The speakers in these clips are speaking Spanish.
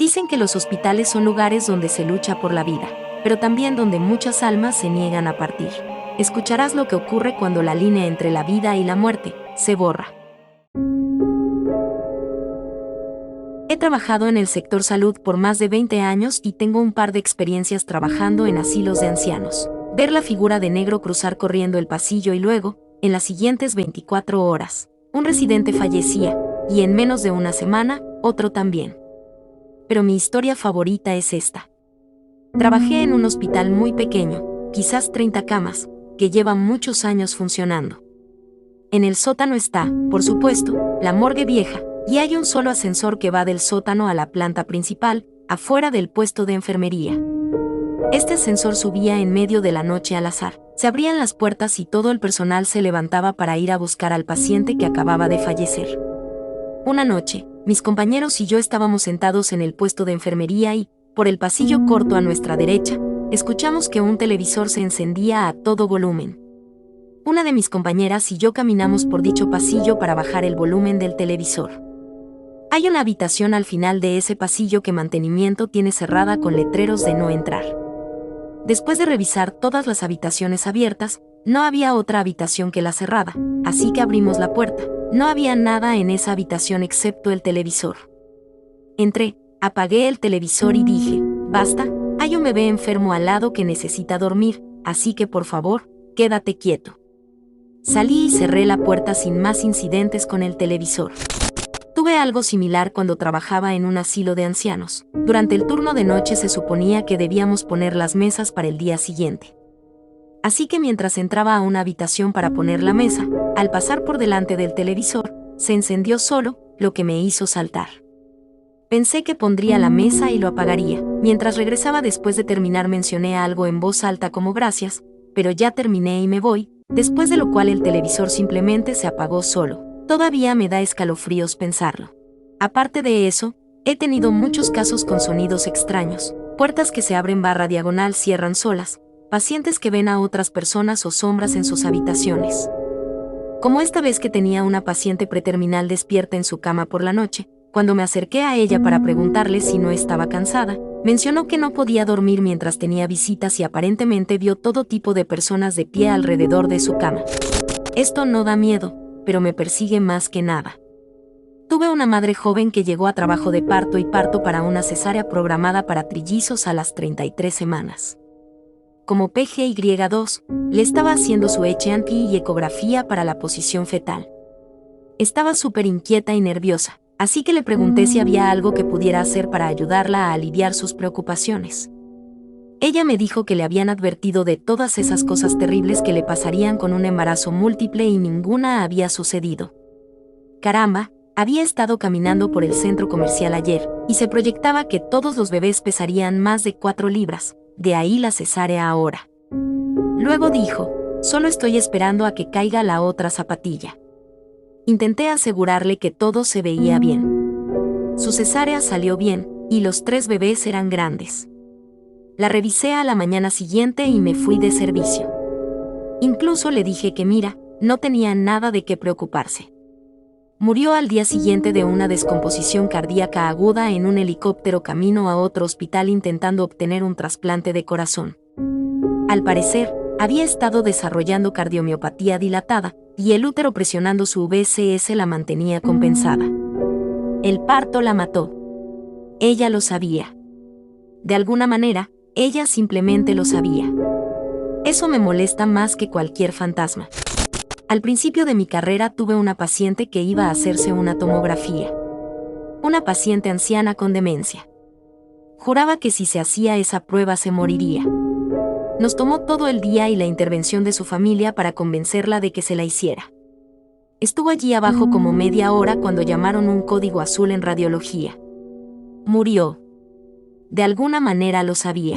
Dicen que los hospitales son lugares donde se lucha por la vida, pero también donde muchas almas se niegan a partir. Escucharás lo que ocurre cuando la línea entre la vida y la muerte se borra. He trabajado en el sector salud por más de 20 años y tengo un par de experiencias trabajando en asilos de ancianos. Ver la figura de negro cruzar corriendo el pasillo y luego, en las siguientes 24 horas, un residente fallecía, y en menos de una semana, otro también. Pero mi historia favorita es esta. Trabajé en un hospital muy pequeño, quizás 30 camas, que lleva muchos años funcionando. En el sótano está, por supuesto, la morgue vieja, y hay un solo ascensor que va del sótano a la planta principal, afuera del puesto de enfermería. Este ascensor subía en medio de la noche al azar. Se abrían las puertas y todo el personal se levantaba para ir a buscar al paciente que acababa de fallecer. Una noche, mis compañeros y yo estábamos sentados en el puesto de enfermería y, por el pasillo corto a nuestra derecha, escuchamos que un televisor se encendía a todo volumen. Una de mis compañeras y yo caminamos por dicho pasillo para bajar el volumen del televisor. Hay una habitación al final de ese pasillo que mantenimiento tiene cerrada con letreros de no entrar. Después de revisar todas las habitaciones abiertas, no había otra habitación que la cerrada, así que abrimos la puerta. No había nada en esa habitación excepto el televisor. Entré, apagué el televisor y dije, basta, hay un bebé enfermo al lado que necesita dormir, así que por favor, quédate quieto. Salí y cerré la puerta sin más incidentes con el televisor. Tuve algo similar cuando trabajaba en un asilo de ancianos. Durante el turno de noche se suponía que debíamos poner las mesas para el día siguiente. Así que mientras entraba a una habitación para poner la mesa, al pasar por delante del televisor, se encendió solo, lo que me hizo saltar. Pensé que pondría la mesa y lo apagaría. Mientras regresaba después de terminar mencioné algo en voz alta como gracias, pero ya terminé y me voy, después de lo cual el televisor simplemente se apagó solo. Todavía me da escalofríos pensarlo. Aparte de eso, he tenido muchos casos con sonidos extraños, puertas que se abren /diagonal cierran solas, pacientes que ven a otras personas o sombras en sus habitaciones. Como esta vez que tenía una paciente preterminal despierta en su cama por la noche, cuando me acerqué a ella para preguntarle si no estaba cansada, mencionó que no podía dormir mientras tenía visitas y aparentemente vio todo tipo de personas de pie alrededor de su cama. Esto no da miedo, pero me persigue más que nada. Tuve una madre joven que llegó a trabajo de parto y parto para una cesárea programada para trillizos a las 33 semanas. Como PGY2, le estaba haciendo su HNP y ecografía para la posición fetal. Estaba súper inquieta y nerviosa, así que le pregunté si había algo que pudiera hacer para ayudarla a aliviar sus preocupaciones. Ella me dijo que le habían advertido de todas esas cosas terribles que le pasarían con un embarazo múltiple y ninguna había sucedido. Caramba, había estado caminando por el centro comercial ayer, y se proyectaba que todos los bebés pesarían más de 4 libras. De ahí la cesárea ahora. Luego dijo, solo estoy esperando a que caiga la otra zapatilla. Intenté asegurarle que todo se veía bien. Su cesárea salió bien, y los 3 bebés eran grandes. La revisé a la mañana siguiente y me fui de servicio. Incluso le dije que mira, no tenía nada de qué preocuparse. Murió al día siguiente de una descomposición cardíaca aguda en un helicóptero camino a otro hospital intentando obtener un trasplante de corazón. Al parecer, había estado desarrollando cardiomiopatía dilatada, y el útero presionando su VCS la mantenía compensada. El parto la mató. Ella lo sabía. De alguna manera, ella simplemente lo sabía. Eso me molesta más que cualquier fantasma. Al principio de mi carrera tuve una paciente que iba a hacerse una tomografía. Una paciente anciana con demencia. Juraba que si se hacía esa prueba se moriría. Nos tomó todo el día y la intervención de su familia para convencerla de que se la hiciera. Estuvo allí abajo como media hora cuando llamaron un código azul en radiología. Murió. De alguna manera lo sabía.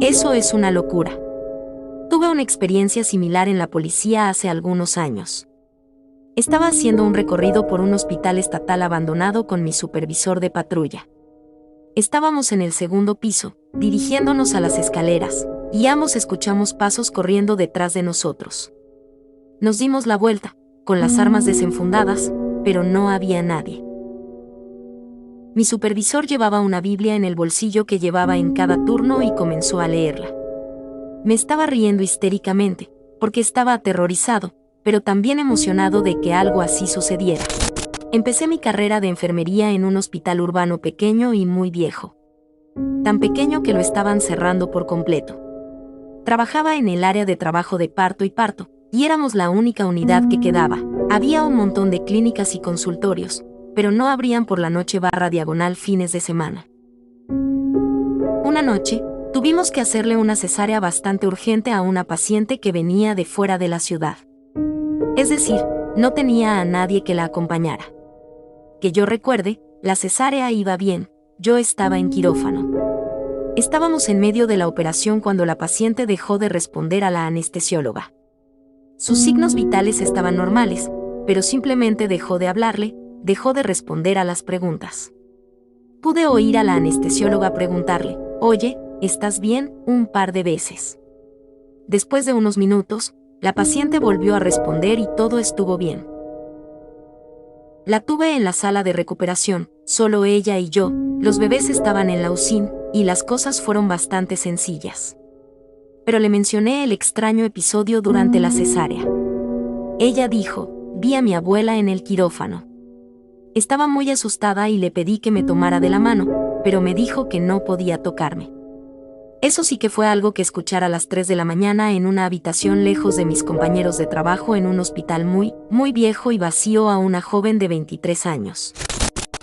Eso es una locura. Tuve una experiencia similar en la policía hace algunos años. Estaba haciendo un recorrido por un hospital estatal abandonado con mi supervisor de patrulla. Estábamos en el segundo piso, dirigiéndonos a las escaleras, y ambos escuchamos pasos corriendo detrás de nosotros. Nos dimos la vuelta, con las armas desenfundadas, pero no había nadie. Mi supervisor llevaba una Biblia en el bolsillo que llevaba en cada turno y comenzó a leerla. Me estaba riendo histéricamente, porque estaba aterrorizado, pero también emocionado de que algo así sucediera. Empecé mi carrera de enfermería en un hospital urbano pequeño y muy viejo. Tan pequeño que lo estaban cerrando por completo. Trabajaba en el área de trabajo de parto y éramos la única unidad que quedaba. Había un montón de clínicas y consultorios, pero no abrían por la noche / fines de semana. Una noche, tuvimos que hacerle una cesárea bastante urgente a una paciente que venía de fuera de la ciudad. Es decir, no tenía a nadie que la acompañara. Que yo recuerde, la cesárea iba bien, yo estaba en quirófano. Estábamos en medio de la operación cuando la paciente dejó de responder a la anestesióloga. Sus signos vitales estaban normales, pero simplemente dejó de hablarle, dejó de responder a las preguntas. Pude oír a la anestesióloga preguntarle, «Oye, ¿estás bien?», un par de veces. Después de unos minutos, la paciente volvió a responder y todo estuvo bien. La tuve en la sala de recuperación, solo ella y yo, los bebés estaban en la UCI, y las cosas fueron bastante sencillas. Pero le mencioné el extraño episodio durante la cesárea. Ella dijo, «Vi a mi abuela en el quirófano». Estaba muy asustada y le pedí que me tomara de la mano, pero me dijo que no podía tocarme. Eso sí que fue algo que escuchar a las 3 de la mañana en una habitación lejos de mis compañeros de trabajo en un hospital muy viejo y vacío a una joven de 23 años.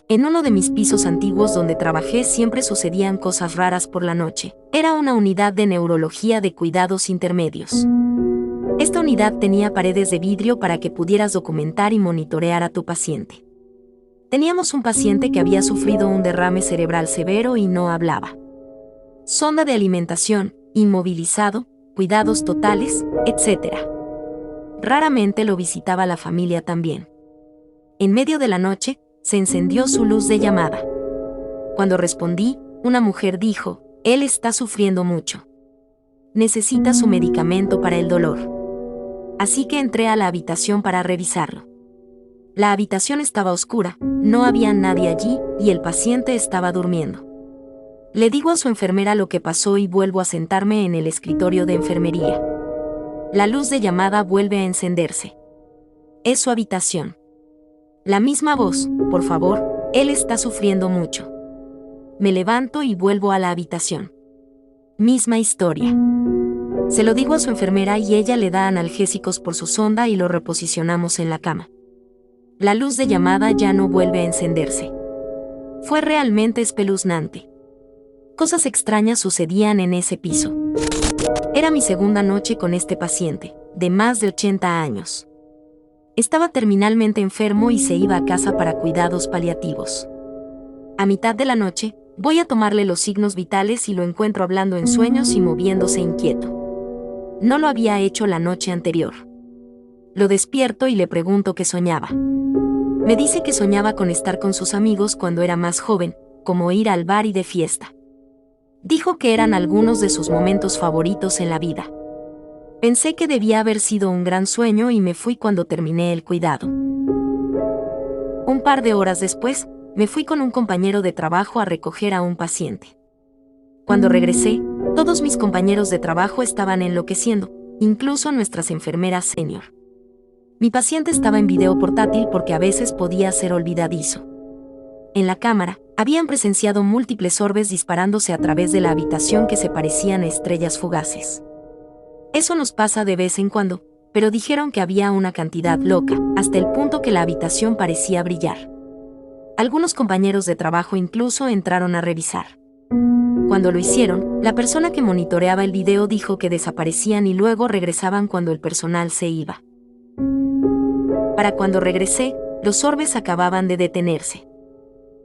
En uno de mis pisos antiguos donde trabajé siempre sucedían cosas raras por la noche. Era una unidad de neurología de cuidados intermedios. Esta unidad tenía paredes de vidrio para que pudieras documentar y monitorear a tu paciente. Teníamos un paciente que había sufrido un derrame cerebral severo y no hablaba. Sonda de alimentación, inmovilizado, cuidados totales, etc. Raramente lo visitaba la familia también. En medio de la noche, se encendió su luz de llamada. Cuando respondí, una mujer dijo, «Él está sufriendo mucho. Necesita su medicamento para el dolor». Así que entré a la habitación para revisarlo. La habitación estaba oscura, no había nadie allí y el paciente estaba durmiendo. Le digo a su enfermera lo que pasó y vuelvo a sentarme en el escritorio de enfermería. La luz de llamada vuelve a encenderse. Es su habitación. La misma voz, «Por favor, él está sufriendo mucho». Me levanto y vuelvo a la habitación. Misma historia. Se lo digo a su enfermera y ella le da analgésicos por su sonda y lo reposicionamos en la cama. La luz de llamada ya no vuelve a encenderse. Fue realmente espeluznante. Cosas extrañas sucedían en ese piso. Era mi segunda noche con este paciente, de más de 80 años. Estaba terminalmente enfermo y se iba a casa para cuidados paliativos. A mitad de la noche, voy a tomarle los signos vitales y lo encuentro hablando en sueños y moviéndose inquieto. No lo había hecho la noche anterior. Lo despierto y le pregunto qué soñaba. Me dice que soñaba con estar con sus amigos cuando era más joven, como ir al bar y de fiesta. Dijo que eran algunos de sus momentos favoritos en la vida. Pensé que debía haber sido un gran sueño y me fui cuando terminé el cuidado. Un par de horas después, me fui con un compañero de trabajo a recoger a un paciente. Cuando regresé, todos mis compañeros de trabajo estaban enloqueciendo, incluso nuestras enfermeras senior. Mi paciente estaba en video portátil porque a veces podía ser olvidadizo. En la cámara, habían presenciado múltiples orbes disparándose a través de la habitación que se parecían a estrellas fugaces. Eso nos pasa de vez en cuando, pero dijeron que había una cantidad loca, hasta el punto que la habitación parecía brillar. Algunos compañeros de trabajo incluso entraron a revisar. Cuando lo hicieron, la persona que monitoreaba el video dijo que desaparecían y luego regresaban cuando el personal se iba. Para cuando regresé, los orbes acababan de detenerse.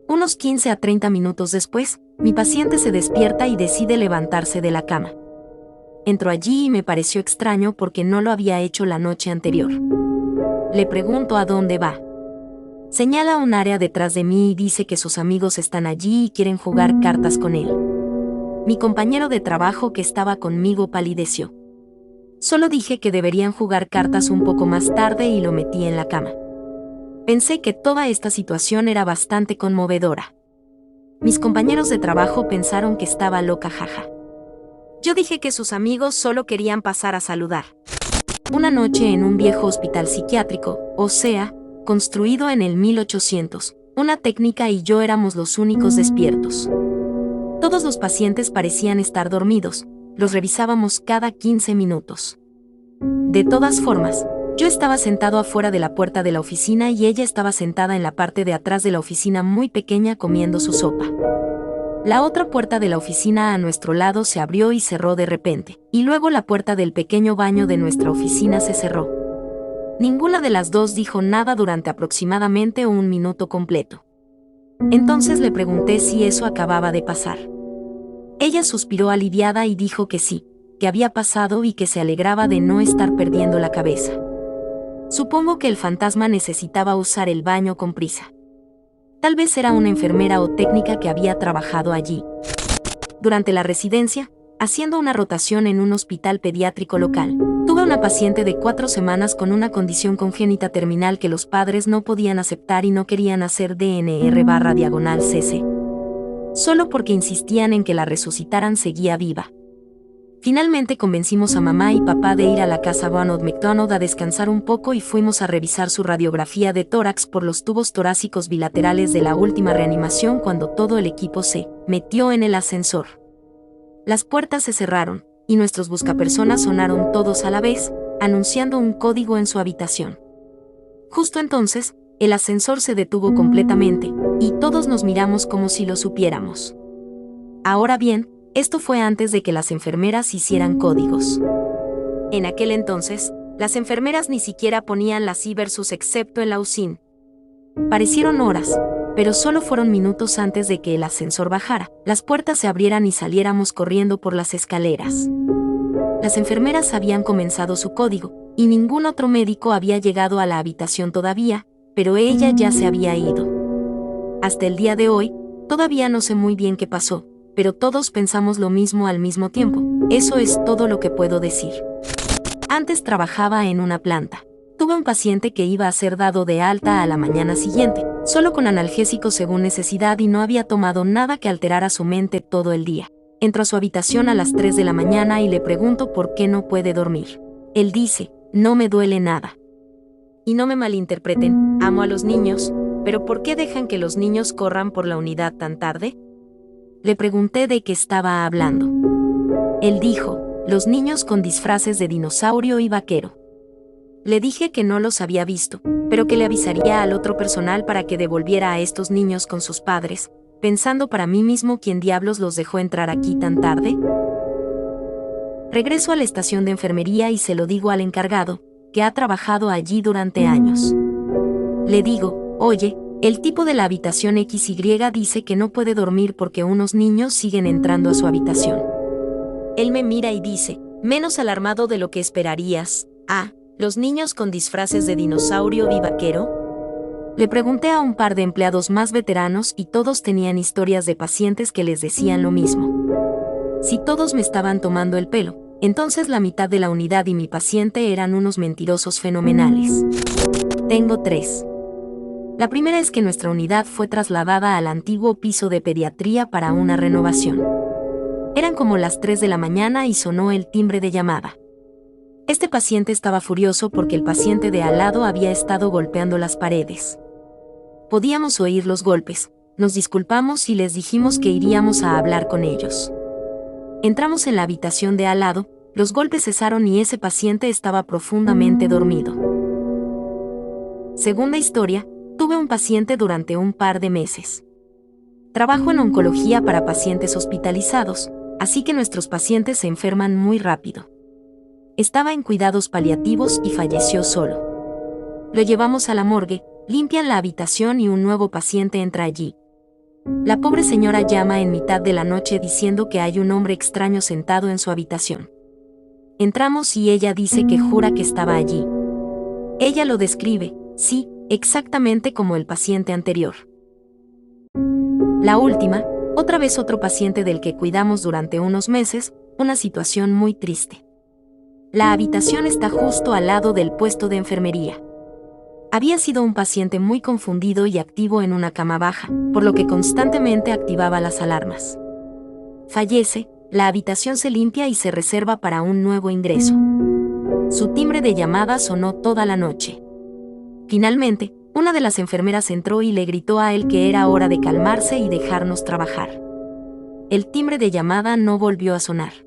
Unos 15 a 30 minutos después, mi paciente se despierta y decide levantarse de la cama. Entró allí y me pareció extraño porque no lo había hecho la noche anterior. Le pregunto a dónde va. Señala un área detrás de mí y dice que sus amigos están allí y quieren jugar cartas con él. Mi compañero de trabajo que estaba conmigo palideció. Solo dije que deberían jugar cartas un poco más tarde y lo metí en la cama. Pensé que toda esta situación era bastante conmovedora. Mis compañeros de trabajo pensaron que estaba loca, jaja. Yo dije que sus amigos solo querían pasar a saludar. Una noche en un viejo hospital psiquiátrico, o sea, construido en el 1800, una técnica y yo éramos los únicos despiertos. Todos los pacientes parecían estar dormidos, los revisábamos cada 15 minutos. De todas formas, yo estaba sentado afuera de la puerta de la oficina y ella estaba sentada en la parte de atrás de la oficina muy pequeña comiendo su sopa. La otra puerta de la oficina a nuestro lado se abrió y cerró de repente, y luego la puerta del pequeño baño de nuestra oficina se cerró. Ninguna de las dos dijo nada durante aproximadamente un minuto completo. Entonces le pregunté si eso acababa de pasar. Ella suspiró aliviada y dijo que sí, que había pasado y que se alegraba de no estar perdiendo la cabeza. Supongo que el fantasma necesitaba usar el baño con prisa. Tal vez era una enfermera o técnica que había trabajado allí. Durante la residencia, haciendo una rotación en un hospital pediátrico local, tuve una paciente de 4 semanas con una condición congénita terminal que los padres no podían aceptar y no querían hacer DNR/cc. Solo porque insistían en que la resucitaran seguía viva. Finalmente convencimos a mamá y papá de ir a la casa Ronald McDonald a descansar un poco y fuimos a revisar su radiografía de tórax por los tubos torácicos bilaterales de la última reanimación cuando todo el equipo se metió en el ascensor. Las puertas se cerraron, y nuestros buscapersonas sonaron todos a la vez, anunciando un código en su habitación. Justo entonces, el ascensor se detuvo completamente, y todos nos miramos como si lo supiéramos. Ahora bien, esto fue antes de que las enfermeras hicieran códigos. En aquel entonces, las enfermeras ni siquiera ponían las I versus excepto en la UCIN. Parecieron horas, pero solo fueron minutos antes de que el ascensor bajara, las puertas se abrieran y saliéramos corriendo por las escaleras. Las enfermeras habían comenzado su código, y ningún otro médico había llegado a la habitación todavía, pero ella ya se había ido. Hasta el día de hoy, todavía no sé muy bien qué pasó, pero todos pensamos lo mismo al mismo tiempo. Eso es todo lo que puedo decir. Antes trabajaba en una planta. Tuve un paciente que iba a ser dado de alta a la mañana siguiente, solo con analgésicos según necesidad y no había tomado nada que alterara su mente todo el día. Entro a su habitación a las 3 de la mañana y le pregunto por qué no puede dormir. Él dice, no me duele nada. Y no me malinterpreten, amo a los niños, pero ¿por qué dejan que los niños corran por la unidad tan tarde? Le pregunté de qué estaba hablando. Él dijo, los niños con disfraces de dinosaurio y vaquero. Le dije que no los había visto, pero que le avisaría al otro personal para que devolviera a estos niños con sus padres, pensando para mí mismo quién diablos los dejó entrar aquí tan tarde. Regreso a la estación de enfermería y se lo digo al encargado, que ha trabajado allí durante años. Le digo, oye, el tipo de la habitación XY dice que no puede dormir porque unos niños siguen entrando a su habitación. Él me mira y dice, menos alarmado de lo que esperarías. Ah, ¿los niños con disfraces de dinosaurio y vaquero? Le pregunté a un par de empleados más veteranos y todos tenían historias de pacientes que les decían lo mismo. Si todos me estaban tomando el pelo, entonces la mitad de la unidad y mi paciente eran unos mentirosos fenomenales. Tengo 3. La primera es que nuestra unidad fue trasladada al antiguo piso de pediatría para una renovación. Eran como las 3 de la mañana y sonó el timbre de llamada. Este paciente estaba furioso porque el paciente de al lado había estado golpeando las paredes. Podíamos oír los golpes, nos disculpamos y les dijimos que iríamos a hablar con ellos. Entramos en la habitación de al lado, los golpes cesaron y ese paciente estaba profundamente dormido. Segunda historia, tuve un paciente durante un par de meses. Trabajo en oncología para pacientes hospitalizados, así que nuestros pacientes se enferman muy rápido. Estaba en cuidados paliativos y falleció solo. Lo llevamos a la morgue, limpian la habitación y un nuevo paciente entra allí. La pobre señora llama en mitad de la noche diciendo que hay un hombre extraño sentado en su habitación. Entramos y ella dice que jura que estaba allí. Ella lo describe, sí, exactamente como el paciente anterior. La última, otra vez otro paciente del que cuidamos durante unos meses, una situación muy triste. La habitación está justo al lado del puesto de enfermería. Había sido un paciente muy confundido y activo en una cama baja, por lo que constantemente activaba las alarmas. Fallece, la habitación se limpia y se reserva para un nuevo ingreso. Su timbre de llamada sonó toda la noche. Finalmente, una de las enfermeras entró y le gritó a él que era hora de calmarse y dejarnos trabajar. El timbre de llamada no volvió a sonar.